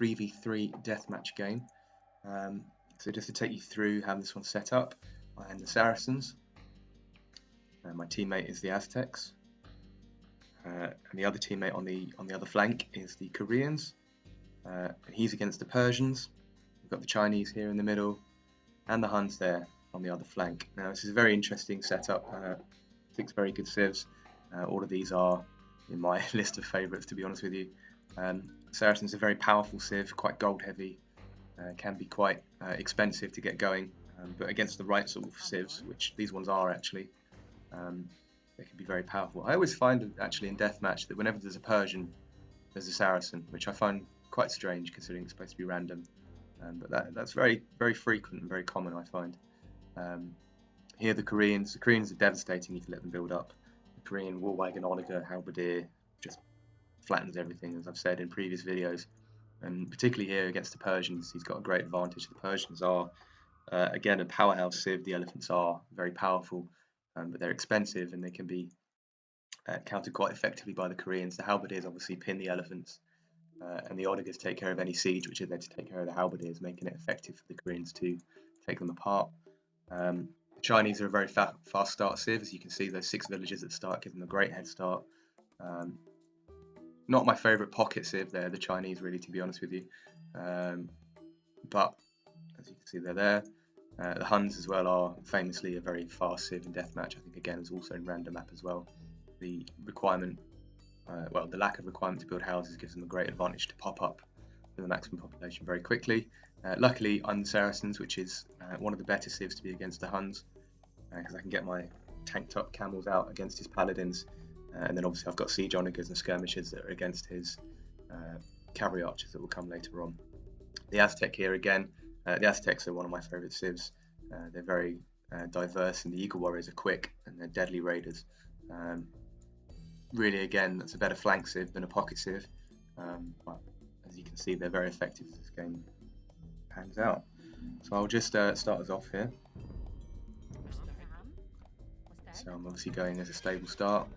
3v3 deathmatch game. So just to take you through how this one's set up, I am the Saracens. My teammate is the Aztecs. And the other teammate on the other flank is the Koreans. He's against the Persians. We've got the Chinese here in the middle, and the Huns there on the other flank. Now this is a very interesting setup. 6 very good civs. All of these are in my list of favourites, to be honest with you. Saracen's a very powerful civ, quite gold heavy, can be quite expensive to get going, but against the right sort of civs, which these ones are actually, they can be very powerful. I always find actually in deathmatch that whenever there's a Persian, there's a Saracen, which I find quite strange considering it's supposed to be random. But that's very, very frequent and very common, I find. Here the Koreans are devastating if you let them build up. The Korean war wagon Onager halberdier just flattens everything, as I've said in previous videos. And particularly here against the Persians, he's got a great advantage. The Persians are, again, a powerhouse civ. The elephants are very powerful, but they're expensive and they can be countered quite effectively by the Koreans. The halberdiers obviously pin the elephants, and the Onagers take care of any siege which is there to take care of the halberdiers, making it effective for the Koreans to take them apart. The Chinese are a very fast start civ. As you can see, those 6 villages at the start give them a great head start. Not my favourite pocket civ there, the Chinese, really, to be honest with you. But as you can see, they're there. The Huns as well are famously a very fast civ in deathmatch. I think again is also in random map as well. The requirement, the lack of requirement to build houses gives them a great advantage to pop up with the maximum population very quickly. Luckily, I'm the Saracens, which is one of the better civs to be against the Huns, because I can get my tanked up camels out against his paladins. And then obviously I've got siege onagers and skirmishers that are against his cavalry archers that will come later on. The Aztec here again, the Aztecs are one of my favourite civs. They're very diverse, and the Eagle Warriors are quick and they're deadly raiders. Really, again, that's a better flank civ than a pocket civ. But as you can see, they're very effective as this game pans out. So I'll just start us off here. So I'm obviously going as a stable start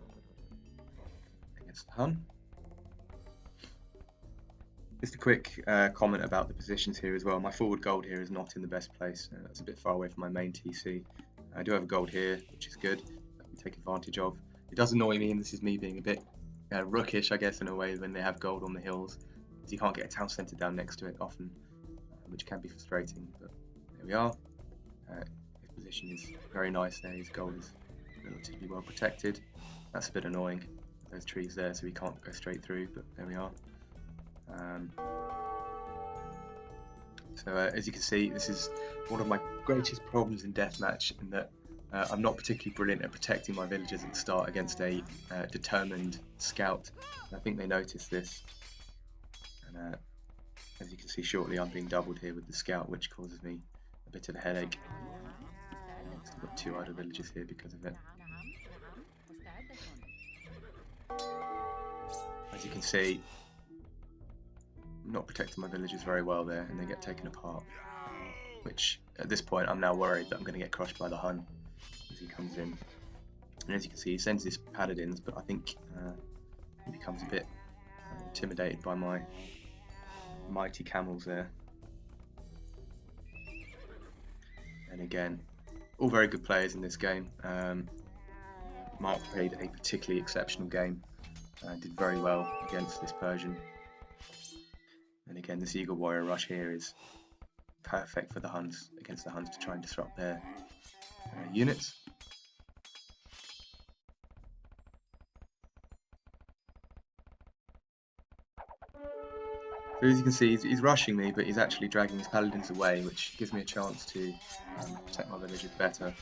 against the Hun. Just a quick comment about the positions here as well. My forward gold here is not in the best place. That's a bit far away from my main TC. I do have a gold here, which is good. I can take advantage of. It does annoy me, and this is me being a bit rookish, I guess, in a way, when they have gold on the hills, because you can't get a town centre down next to it often, which can be frustrating. But there we are. His position is very nice there. His gold is relatively well protected. That's a bit annoying. Those trees there, so we can't go straight through, but there we are. As you can see, this is one of my greatest problems in deathmatch, in that I'm not particularly brilliant at protecting my villagers at the start against a determined scout. I think they noticed this, and as you can see shortly, I'm being doubled here with the scout, which causes me a bit of a headache. I've got 2 idle villagers here because of it. As you can see, I'm not protecting my villagers very well there, and they get taken apart, which at this point I'm now worried that I'm going to get crushed by the Hun as he comes in. And as you can see, he sends his paladins, but I think he becomes a bit intimidated by my mighty camels there. And again, all very good players in this game. Mark played a particularly exceptional game, did very well against this Persian. And again, this Eagle Warrior rush here is perfect for the Huns, against the Huns, to try and disrupt their units. So as you can see, he's rushing me, but he's actually dragging his paladins away, which gives me a chance to protect my villagers better.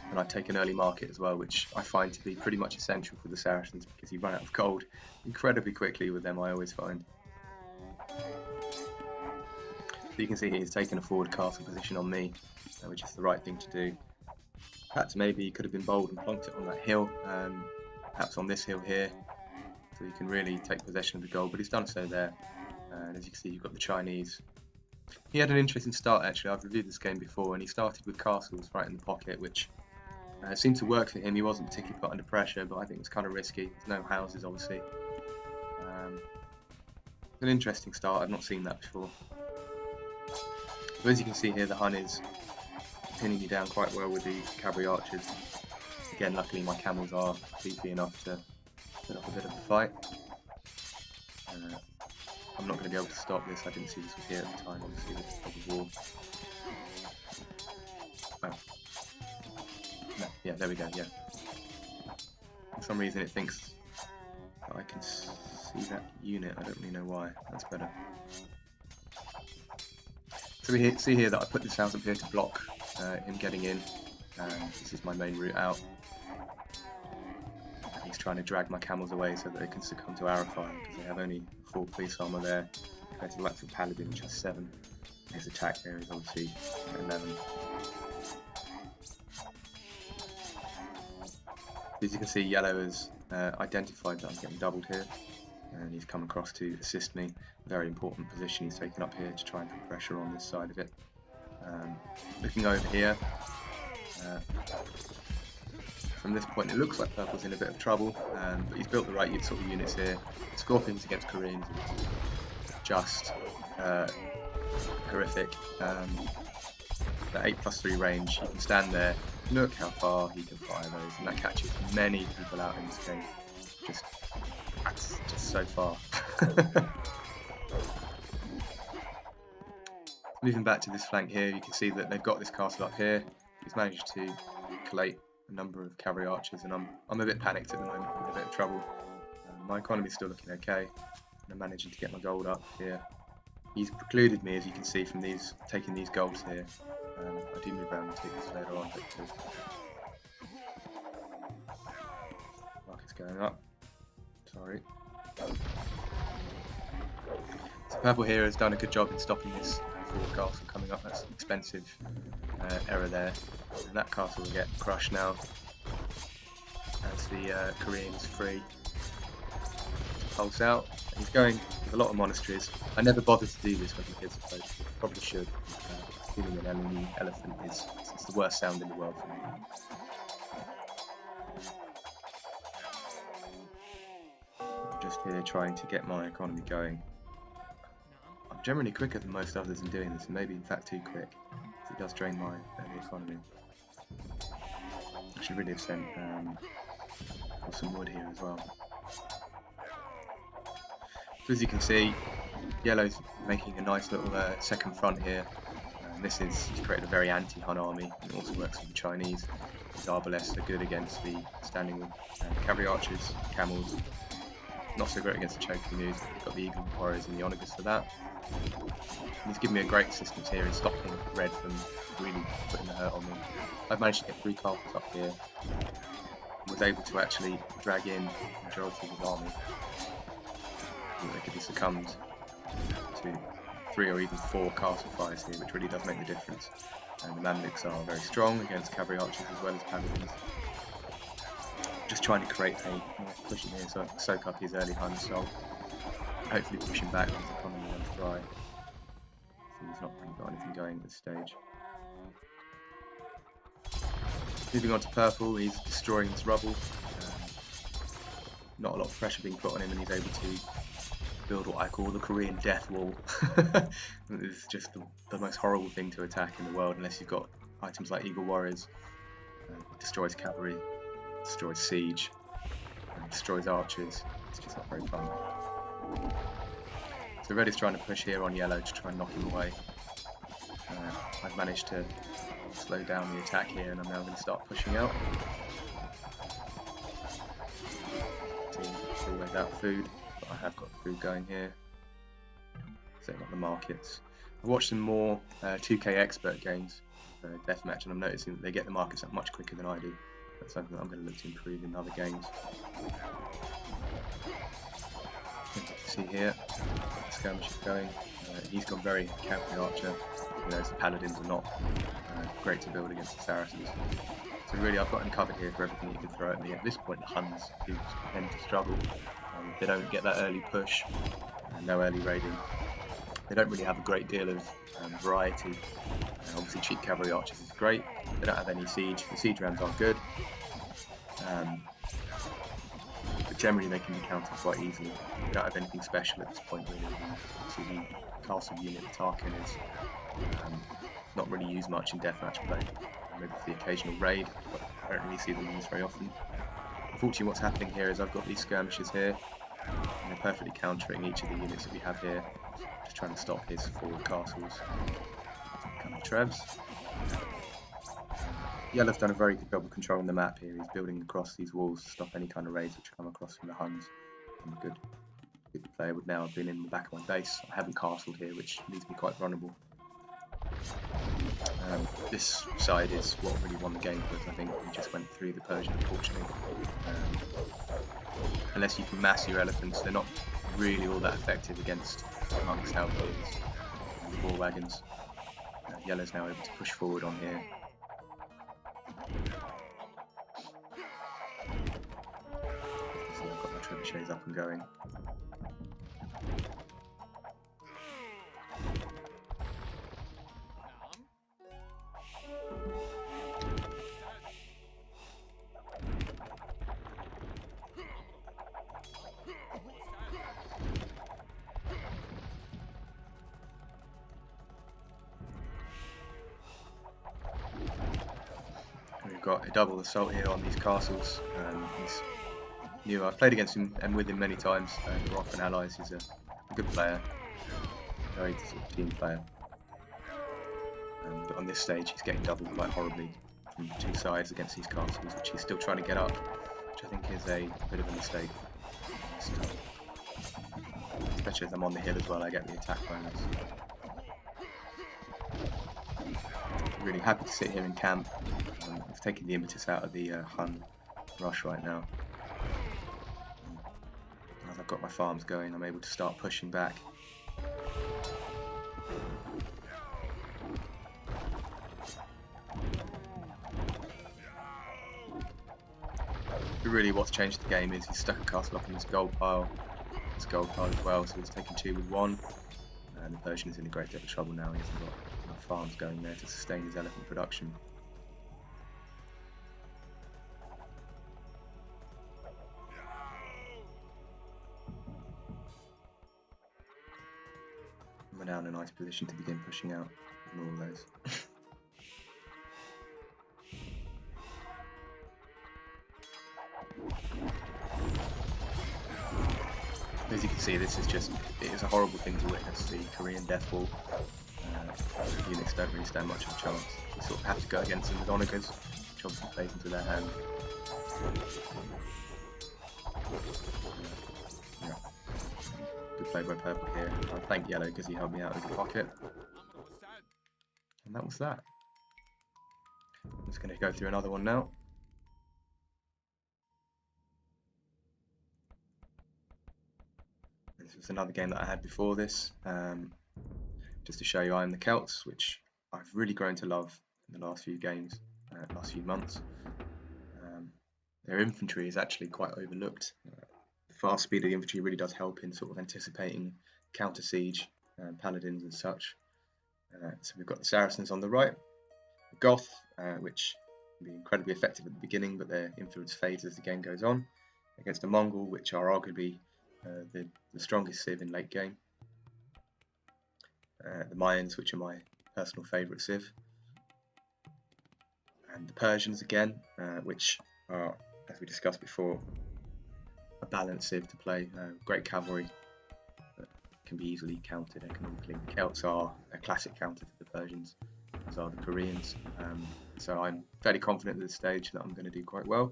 And I take an early market as well, which I find to be pretty much essential for the Saracens, because you run out of gold incredibly quickly with them, I always find. So you can see he's taken a forward castle position on me, which is the right thing to do. Perhaps maybe he could have been bold and plonked it on that hill, perhaps on this hill here, so you can really take possession of the gold, but he's done so there. And as you can see, you've got the Chinese. He had an interesting start actually. I've reviewed this game before, and he started with castles right in the pocket, which It seemed to work for him. He wasn't particularly put under pressure, but I think it's kind of risky. There's no houses, obviously. An interesting start. I've not seen that before. But as you can see here, the Hun is pinning me down quite well with these cavalry archers. Again, luckily my camels are beefy enough to put up a bit of a fight. I'm not going to be able to stop this. I didn't see this was here at the time, obviously, with the wall. Oh. No, yeah, there we go, yeah. For some reason it thinks that I can see that unit. I don't really know why. That's better. So we see here that I put this house up here to block him getting in. This is my main route out. And he's trying to drag my camels away so that they can succumb to arrow fire, because they have only 4 police armor there compared to the likes of Paladin, which has 7. His attack there is obviously 11. As you can see, yellow has identified that I'm getting doubled here, and he's come across to assist me. Very important position he's taken up here to try and put pressure on this side of it. Looking over here, from this point it looks like purple's in a bit of trouble, but he's built the right sort of units here. Scorpions against Koreans is just horrific. That 8+3 range, you can stand there, look how far he can fire those, and that catches many people out in this game. That's just so far. Moving back to this flank here, you can see that they've got this castle up here. He's managed to collate a number of cavalry archers, and I'm a bit panicked at the moment, in a bit of trouble. My economy's still looking okay, and I'm managing to get my gold up here. He's precluded me, as you can see, from taking these golds here. I do move around and take this later on, hopefully. Market's going up. Sorry. So purple here has done a good job in stopping this forward castle coming up. That's an expensive error there. And that castle will get crushed now as the Korean is free to pulse out. He's going with a lot of monasteries. I never bothered to do this when the kids approached. Probably should. Feeling an enemy elephant is the worst sound in the world for me. I'm just here trying to get my economy going. I'm generally quicker than most others in doing this, and maybe in fact too quick. It does drain my economy. I should really have sent some wood here as well. So as you can see, yellow's making a nice little second front here. He's created a very anti-Hun army, and it also works with the Chinese. His arbalests are good against the standing cavalry archers, camels. Not so great against the choke canoes, but we've got the eagle warriors and the onagers for that. And he's given me a great assistance here in stopping red from really putting the hurt on me. I've managed to get 3 castles up here, and was able to actually drag in the majority of his army. They could be succumbed to 3 or even 4 castle fires here, which really does make the difference. And the Mamluks are very strong against cavalry archers as well as paladins. Just trying to create a nice push in here so I can soak up his early Hun assault. Hopefully push him back once the economy runs dry. So he's not really got anything going at this stage. Moving on to purple, he's destroying this rubble. Not a lot of pressure being put on him, and he's able to build what I call the Korean death wall. It's just the most horrible thing to attack in the world, unless you've got items like eagle warriors. Destroys cavalry, destroys siege, destroys archers. It's just not very fun. So red is trying to push here on yellow to try and knock him away. I've managed to slow down the attack here, and I'm now going to start pushing out. Team always out food. I have got food going here, setting up the markets. I've watched some more 2K expert games, deathmatch, and I'm noticing that they get the markets up much quicker than I do. That's something that I'm going to look to improve in other games. See here, skirmish is going. He's gone very cavalry archer. You know, the paladins are not great to build against the Saracens. So really, I've got him covered here for everything you can throw at me. At this point, the Huns do tend to struggle. They don't get that early push, no early raiding. They don't really have a great deal of variety. Obviously, cheap cavalry archers is great. They don't have any siege. The siege rams are good, but generally they can be countered quite easily. They don't have anything special at this point, really. So the castle unit, the Tarkin, is not really used much in deathmatch play. Maybe for the occasional raid, but I don't really see them used very often. Unfortunately, what's happening here is I've got these skirmishers here, and they're perfectly countering each of the units that we have here. Just trying to stop his forward castles. Coming Trevs. Yellow's done a very good job of controlling the map here. He's building across these walls to stop any kind of raids which come across from the Huns. I'm a good player would now have been in the back of my base. I haven't castled here, which leaves me quite vulnerable. This side is what really won the game for us. I think we just went through the Persian, unfortunately. Unless you can mass your elephants, they're not really all that effective against monks, halberds, and war wagons. Yellow's now able to push forward on here. So I've got my trebuchets up and going. We've got a double assault here on these castles. He's new. I've played against him and with him many times. We're often allies. He's a good player, very sort of team player. But on this stage, he's getting doubled quite horribly from two sides against these castles, which he's still trying to get up, which I think is a bit of a mistake. Especially as I'm on the hill as well, I get the attack bonus. Really happy to sit here in camp. I've taken the impetus out of the Hun rush right now. As I've got my farms going, I'm able to start pushing back. But really what's changed the game is he's stuck a castle up in this gold pile as well, so he's taken 2 with 1. And the Persian is in a great deal of trouble now. He hasn't got enough farms going there to sustain his elephant production. We're now in a nice position to begin pushing out with all those. As you can see, this is just, it is a horrible thing to witness, the Korean death wall. Units don't really stand much of a chance. You sort of have to go against them with onagers, which obviously plays into their hand. Yeah. Good play by Purple here. I thank Yellow because he helped me out with the pocket. And that was that. I'm just going to go through another one now. This was another game that I had before this, just to show you I'm the Celts, which I've really grown to love in the last few games, last few months. Their infantry is actually quite overlooked. The fast speed of the infantry really does help in sort of anticipating counter siege, paladins and such. So we've got the Saracens on the right, the Goth, which can be incredibly effective at the beginning, but their influence fades as the game goes on, against the Mongol, which are arguably the strongest civ in late game. The Mayans, which are my personal favourite civ. And the Persians again, which are, as we discussed before, a balanced civ to play. Great cavalry that can be easily countered economically. The Celts are a classic counter to the Persians, as are the Koreans. So I'm fairly confident at this stage that I'm going to do quite well.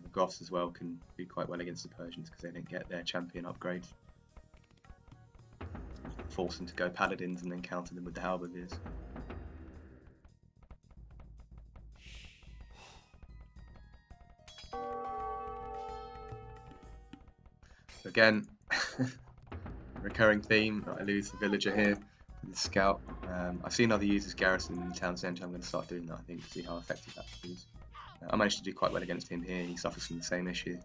The Goths as well can do quite well against the Persians because they didn't get their champion upgrade. Force them to go paladins and then counter them with the halberdiers. So again, recurring theme, I lose the villager here to the scout. I've seen other users garrison in the town centre. I'm going to start doing that, I think, to see how effective that is. I managed to do quite well against him here. He suffers from the same issue.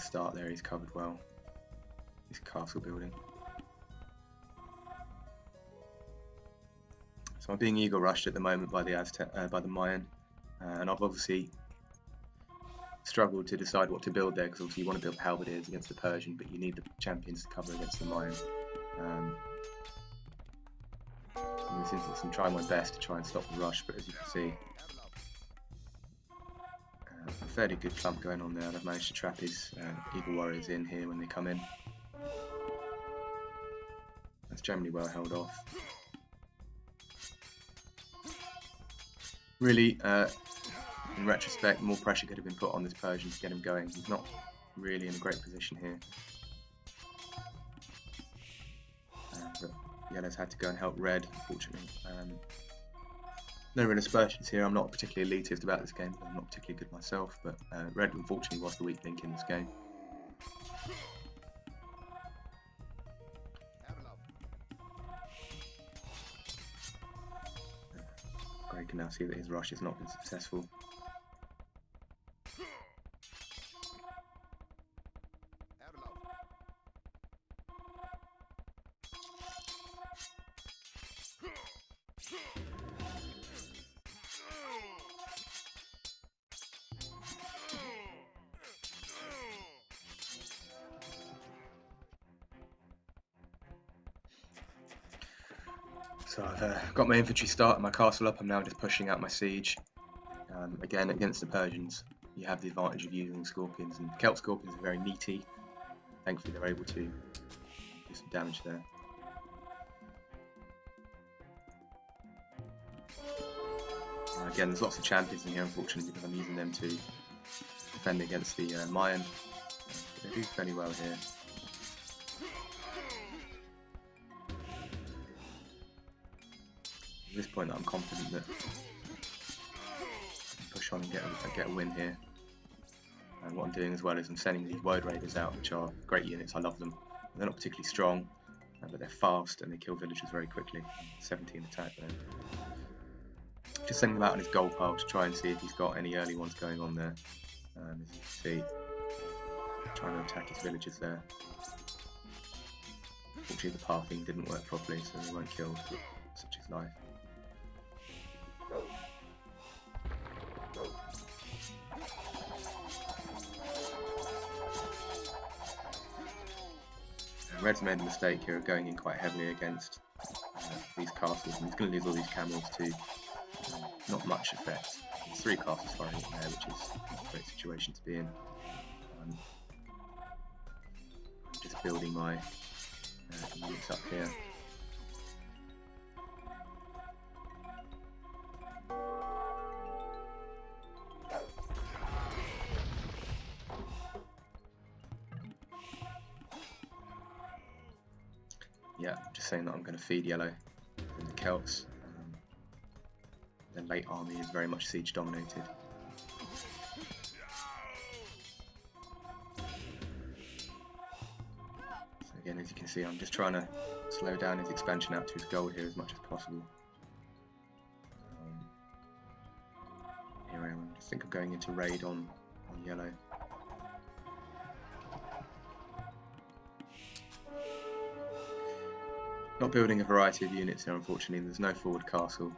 start there, he's covered well. This castle building. So I'm being eagle rushed at the moment by the Mayan, and I've obviously struggled to decide what to build there, because obviously you want to build halberdiers against the Persian, but you need the champions to cover against the Mayan. In this instance, I'm trying my best to try and stop the rush, but as you can see, a fairly good clump going on there, and I've managed to trap his eagle warriors in here when they come in. That's generally well held off. Really, in retrospect, more pressure could have been put on this Persian to get him going. He's not really in a great position here. But Yellow's had to go and help Red, unfortunately. No real aspersions here. I'm not particularly elitist about this game. I'm not particularly good myself, but Red, unfortunately, was the weak link in this game. Grey can now see that his rush has not been successful. So I've got my infantry start and my castle up. I'm now just pushing out my siege. Again, against the Persians, you have the advantage of using scorpions, and Celt scorpions are very meaty. Thankfully, they're able to do some damage there. Again, there's lots of champions in here, unfortunately, because I'm using them to defend against the Mayan. They do fairly well here. At this point, I'm confident that I can push on and get a win here. And what I'm doing as well is I'm sending these Word Raiders out, which are great units. I love them. They're not particularly strong, but they're fast and they kill villagers very quickly. 17 attack there. Just sending them out on his gold pile to try and see if he's got any early ones going on there. As you can see, trying to attack his villagers there. Unfortunately, the pathing didn't work properly, so they weren't killed. Such is life. Red's made a mistake here of going in quite heavily against these castles, and he's going to lose all these camels to not much effect. There's 3 castles firing in there, which is a great situation to be in. I'm just building my units up here. Yeah, just saying that I'm going to feed yellow from the Celts. Their late army is very much siege dominated. So again, as you can see, I'm just trying to slow down his expansion out to his gold here as much as possible. Here I am. I just think I'm going into raid on yellow. Not building a variety of units here, unfortunately. There's no forward castle.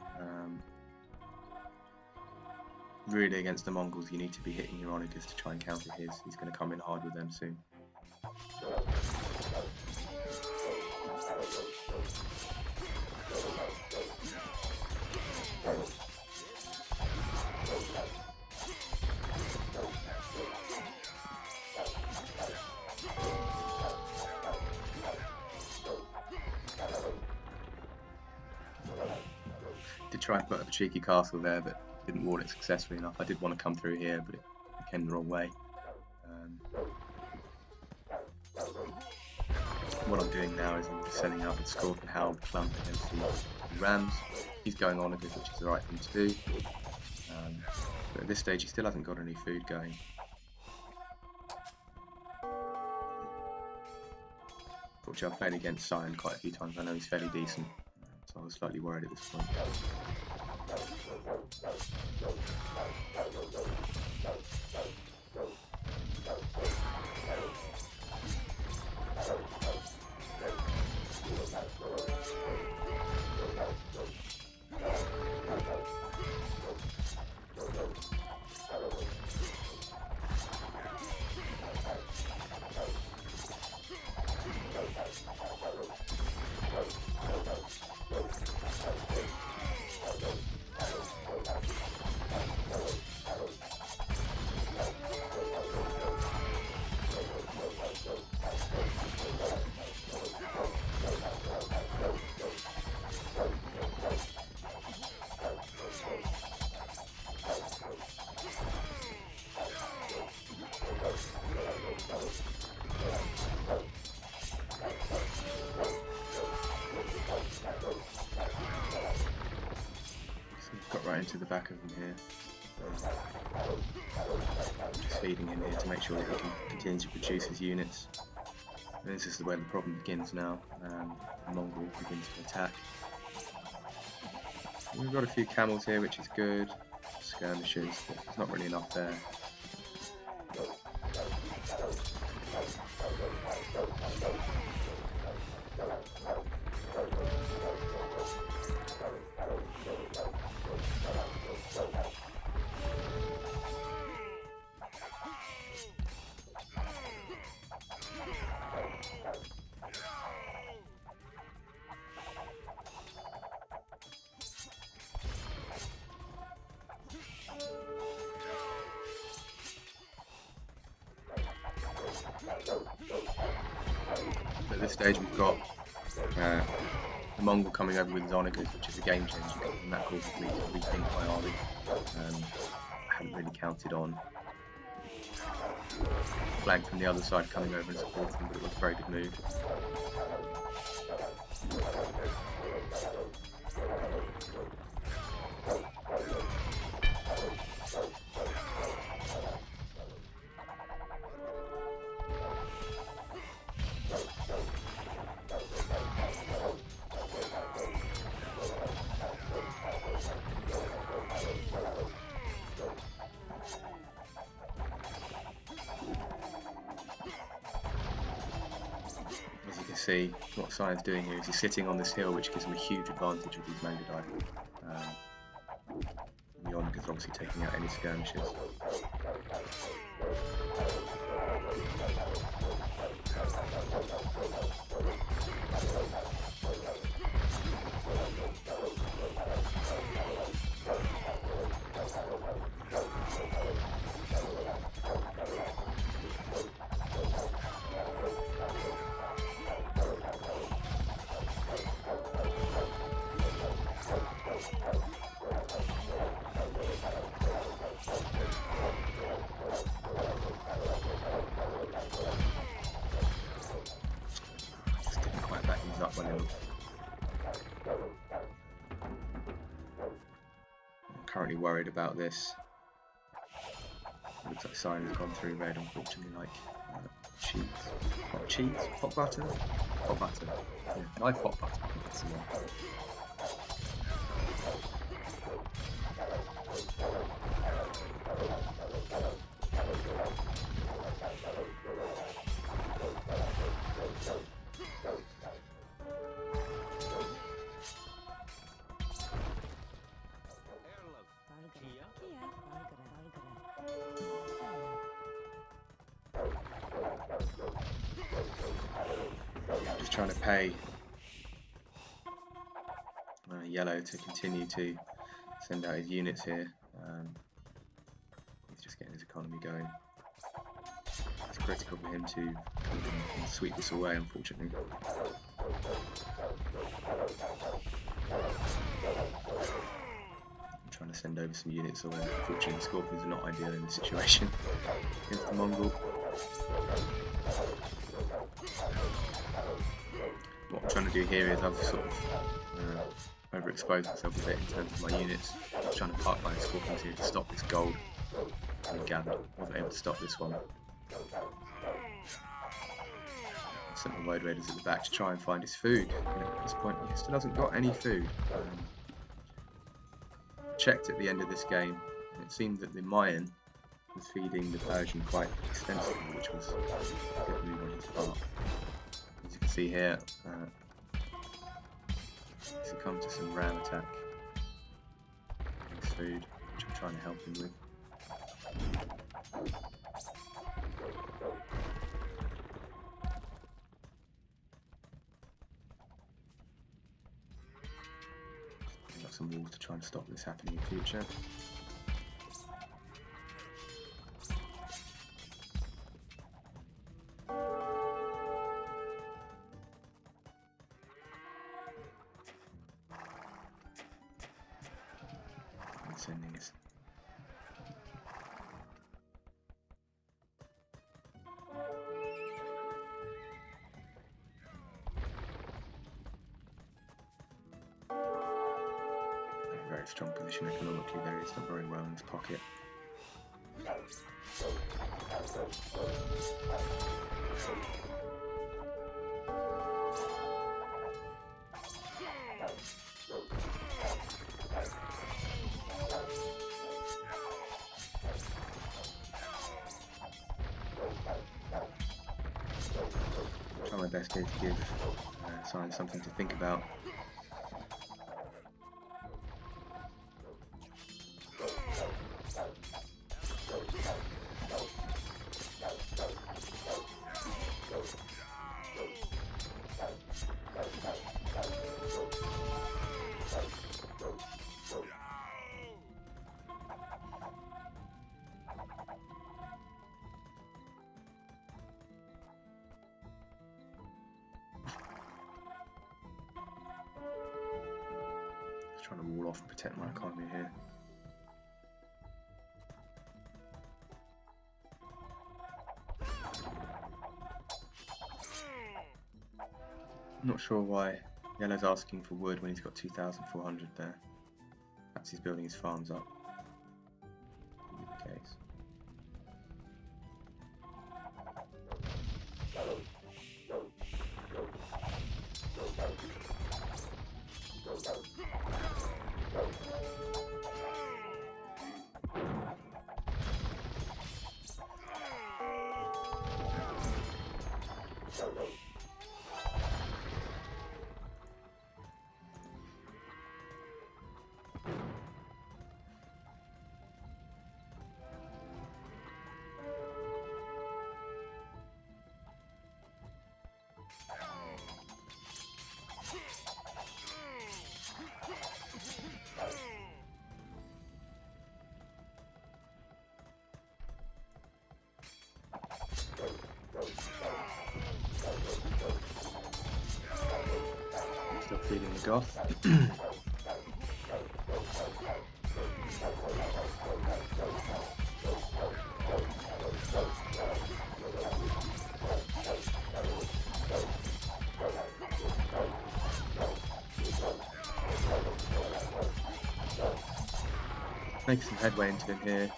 Really, against the Mongols, you need to be hitting your onagers to try and counter his. He's going to come in hard with them soon. Did try and put up a cheeky castle there, but didn't wall it successfully enough. I did want to come through here, but it came the wrong way. What I'm doing now is I'm just sending out the Scorpion Hound clump against the Rams. He's going on again, which is the right thing to do. But at this stage, he still hasn't got any food going. Fortunately, I've played against Sion quite a few times. I know he's fairly decent, so I was slightly worried at this point. to the back of him here. Just feeding him here to make sure that he can continue to produce his units. And this is where the problem begins now. The Mongol begins to attack. We've got a few camels here, which is good. Skirmishers, but there's not really enough there. At this stage we've got the Mongol coming over with his Onagers, which is a game changer, and that causes me to rethink my army. I hadn't really counted on flank from the other side coming over and supporting, but it was a very good move. See what Sion's doing here is he's sitting on this hill, which gives him a huge advantage with these Mangudai. The Onagers are obviously taking out any skirmishes. Up on him. I'm currently worried about this. It looks like Sion has gone through red, unfortunately, like cheese. Hot cheese? Hot butter? Hot butter. Yeah, knife hot butter. That's the one. Just trying to pay Yellow to continue to send out his units here. He's just getting his economy going. It's critical for him to come in and sweep this away, unfortunately. I'm trying to send over some units away. Unfortunately, the Scorpions are not ideal in this situation against the Mongol. What I'm trying to do here is I've sort of overexposed myself a bit in terms of my units. I'm trying to park my Scorpions here to stop this gold. And gathered, wasn't able to stop this one. Sent the Woad Raiders at the back to try and find his food. At this point, he still hasn't got any food. Checked at the end of this game, and it seemed that the Mayan was feeding the Persian quite extensively, which was a good move on his part. As you can see here, he's succumbed to some ram attack. His food, which I'm trying to help him with. Got some walls to try and stop this happening in future. And sending us. Very a strong position economically there. It's not very well in his pocket. Try my best here to give Scion something to think about. Trying to wall off and protect my economy here. I'm not sure why Yellow's asking for wood when he's got 2,400 there. Perhaps he's building his farms up. Could be the case. Still feeling the Goth. Make some headway into him here.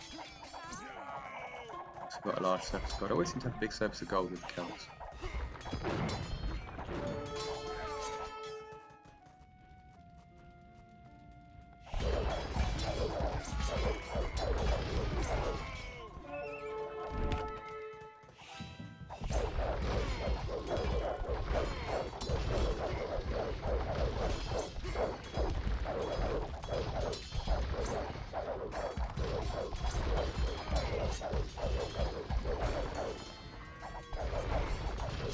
Also got a large surface of gold. I always seem to have a big surface of gold with the Celts.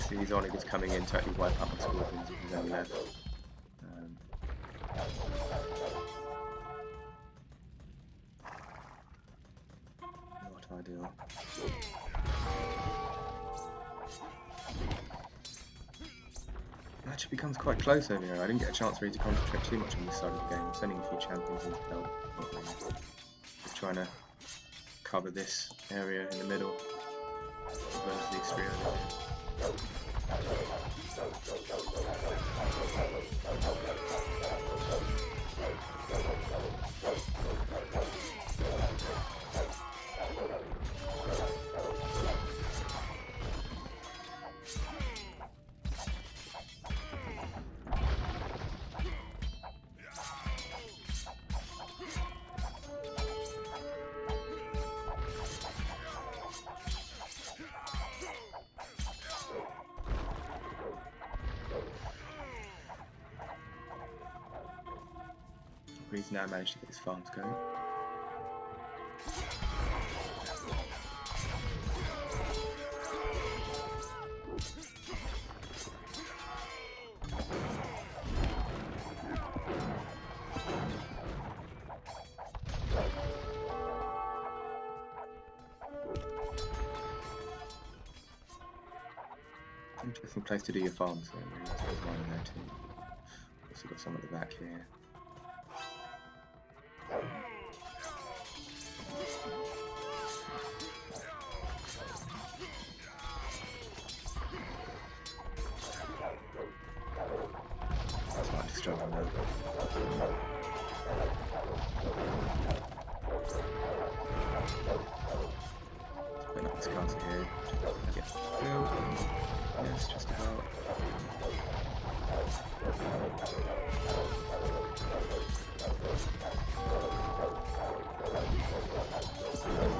See these Onagers coming in to actually wipe out my Scorpions if there's any left. Not ideal. It actually becomes quite close over here. I didn't get a chance really to concentrate too much on this side of the game. I'm sending a few champions into help. Just trying to cover this area in the middle, as well as these three over here. He's now managed to get his farms going. Interesting place to do your farms though, really. There's one in there too. Also got some at the back here. That's not struggle now. this castle here. Get built. Yes, just about.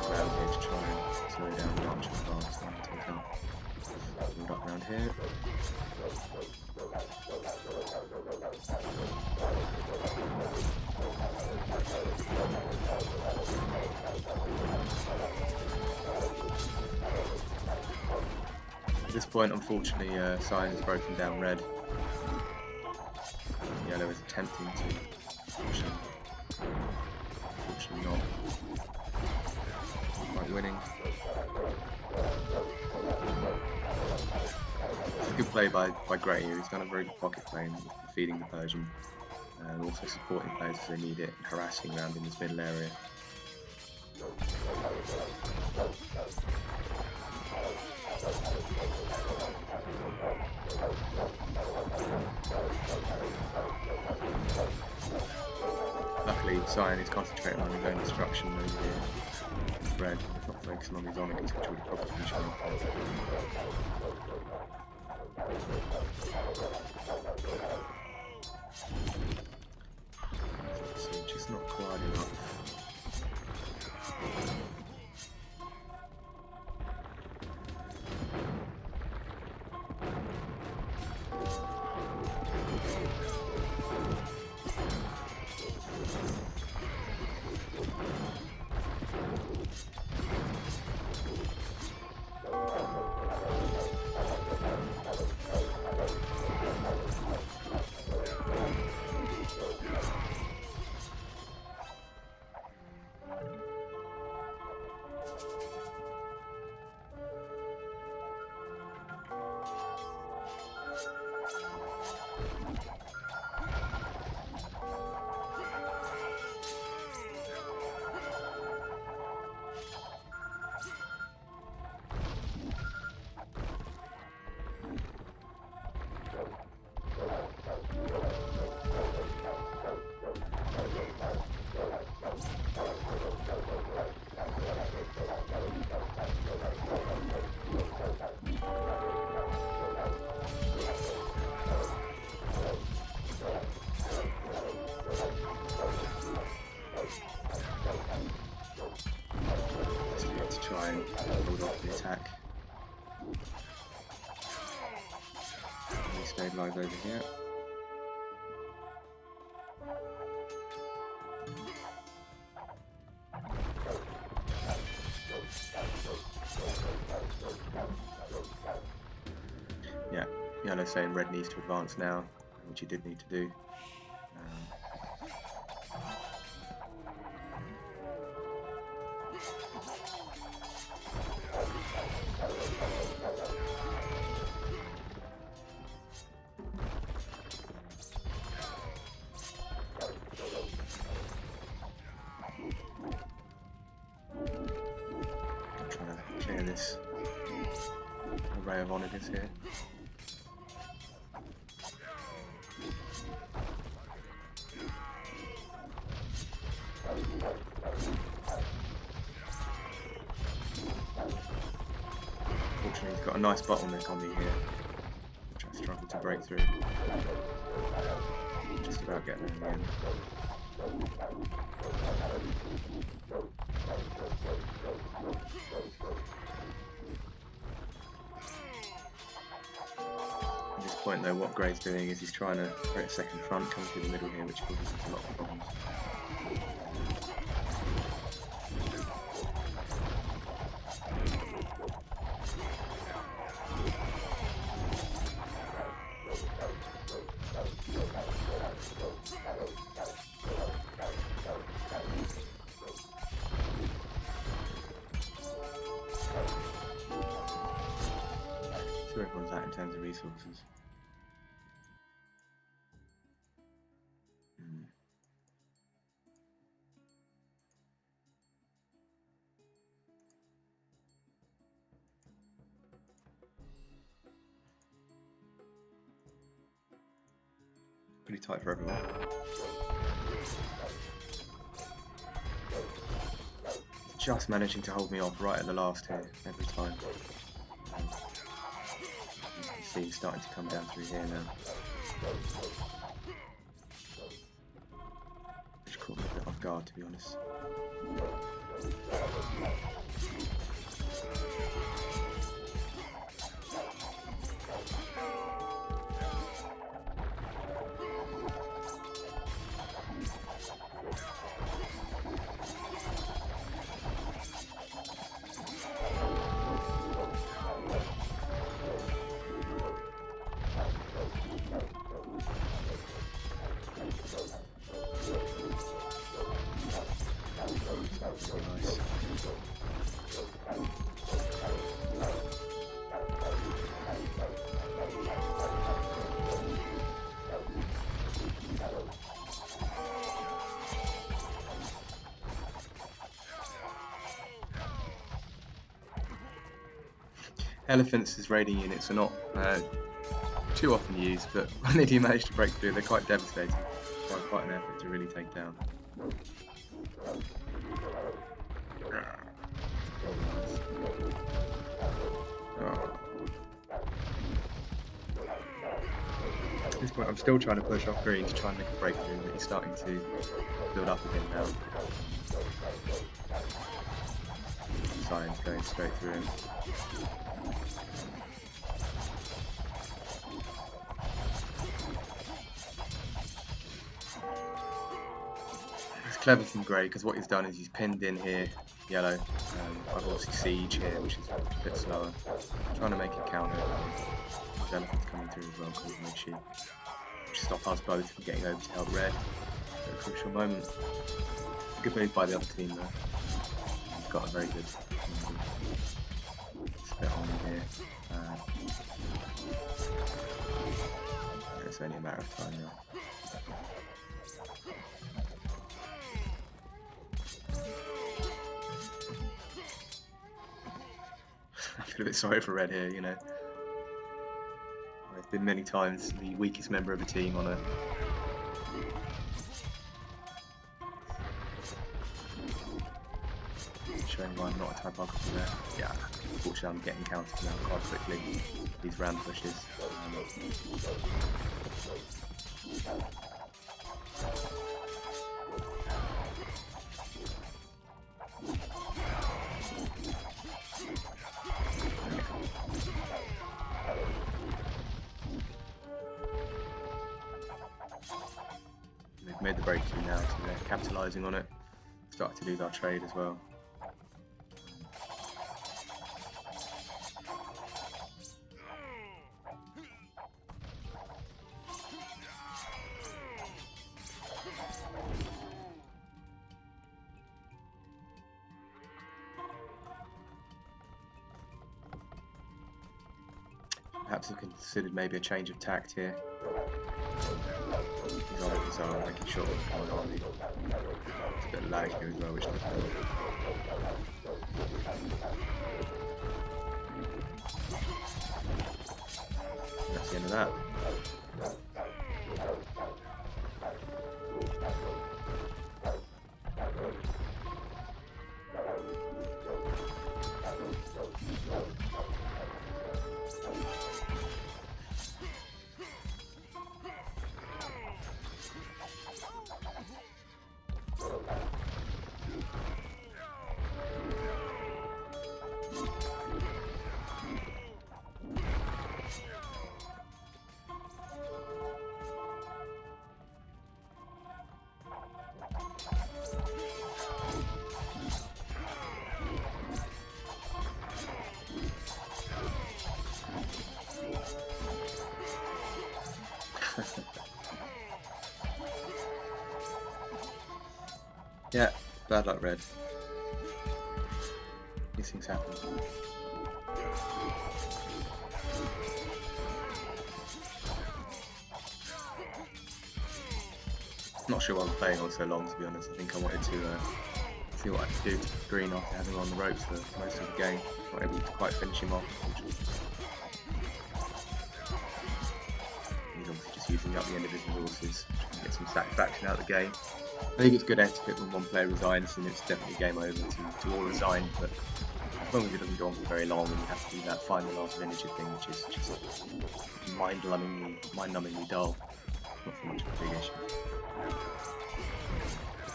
Around here to try and slow down the archer advance and take out. Build up around here. At this point, unfortunately, Sion has broken down red. Yellow is attempting to push him. Unfortunately not. Not quite winning. It's a good play by Grey here. He's done a very good pocket play in defeating the Persian. And also supporting players as they need it and harassing around in this middle area. Luckily, Sion is concentrating on his own destruction over here. With red, he's not focusing on his Onyx, which would probably finish him off. Just not quite enough. Try and hold off the attack. We stabilise over here. Yeah, Yellow's saying red needs to advance now, which he did need to do. Clear this array of onagers here. Fortunately, he's got a nice bottleneck on me here, which I struggled to break through. Just about getting there in the end. At this point though, what Grey's doing is he's trying to create a second front, come through the middle here, which causes us a lot of problems. So everyone's at in terms of resources. Pretty tight for everyone. just managing to hold me off right at the last here every time. You can see he's starting to come down through here now. Which caught me a bit off guard, to be honest. Nice. Elephants as raiding units are not too often used, but when they do manage to break through, they're quite devastating. Quite an effort to really take down. At this point I'm still trying to push off green to try and make a breakthrough, but he's starting to build up again now. Signs going straight through him. It's clever from Grey because what he's done is he's pinned in here yellow. I've obviously siege here, which is a bit slower. I'm trying to make it counter. There's elephants coming through as well, causing no sheep. Which stop us both from getting over to help red at a crucial moment. Good move by the other team though. He's got a very good split on here. It's only a matter of time now. I feel a bit sorry for red here, you know. I've been many times the weakest member of a team on a showing why I'm not a typographer there. Yeah, unfortunately I'm getting countered now quite quickly. These round pushes. They've made the breakthrough now, so they're capitalising on it. Starting to lose our trade as well. Perhaps I've considered maybe a change of tact here. These items are making sure what's going on. It's a bit of lag here as well, which doesn't help. That's the end of that. Yeah, bad luck red. These things happen. Not sure why I'm playing on so long, to be honest. I think I wanted to see what I could do to green after having him on the ropes for most of the game. Not able to quite finish him off. He's obviously just using up the end of his resources to get some satisfaction out of the game. I think it's good etiquette when one player resigns, and it's definitely game over to all resign, but as long as it doesn't go on for very long and you have to do that find the last villager thing, which is just mind-numbingly dull. Not so much of a big issue.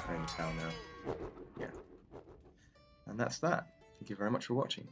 We're in town now. Yeah. And that's that. Thank you very much for watching.